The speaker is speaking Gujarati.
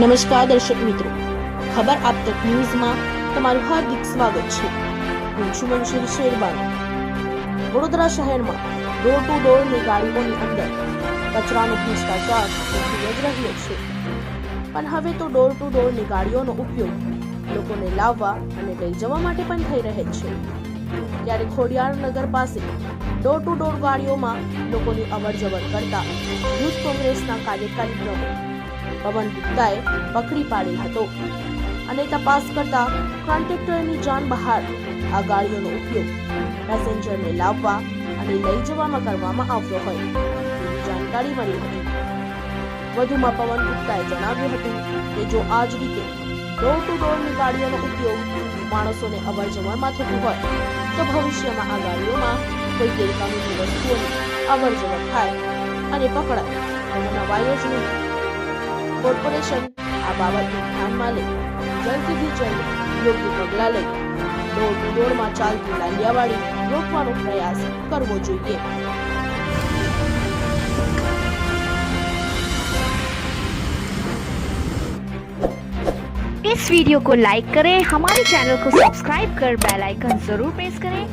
નમસ્કાર દર્શક મિત્રો, ખબર આપ તક ન્યૂઝમાં તમારું હાર્દિક સ્વાગત છે। હું છું મંશિરી શેરબાની। વડોદરા શહેરમાં ડોર ટુ ડોરની ગાડીઓની અંદર કચરાનો ભ્રષ્ટાચાર વધી જ રહ્યો છે, પણ હવે તો ડોર ટુ ડોરની ગાડીઓનો ઉપયોગ લોકોને લાવવા અને લઈ જવા માટે પણ થઈ રહેલ છે। ત્યારે ખોડિયારનગર પાસે ડોર ટુ ડોર ગાડીઓમાં લોકોની અવરજવર કરતા યુથ કોંગ્રેસના કાર્યકારી પ્રમુખ પવન ગુપ્તાએ પકડી પાડેલ હતો અને તપાસ કરતા કોન્ટ્રાક્ટરની જાન બહાર આ ગાડીઓનો ઉપયોગ પેસેન્જરને લાવવા અને લઈ જવામાં કરવામાં આવતો હોય તેવી જાણકારી મળી હતી। વધુમાં પવન ગુપ્તાએ જણાવ્યું હતું કે જો આ જ રીતે ડોર ટુ ડોરની ગાડીઓનો ઉપયોગ માણસોને અવરજવરમાં થતું હોય તો ભવિષ્યમાં આ ગાડીઓમાં કોઈ ગેરકાનૂની વસ્તુઓની અવરજવર થાય અને પકડાય તો નવાય જ નહીં। કોર્પોરેશન આ બાબતને ધ્યાનમાં લઈ જલ્દીથી જલ્દ યોગ્ય પગલાં લઈ ડોર ટુ ડોરમાં ચાલતી લાલિયાવાડી રોકવાનો પ્રયાસ કરવો જોઈએ। इस वीडियो को लाइक करें, हमारे चैनल को सब्सक्राइब कर बेल आइकन जरूर प्रेस करें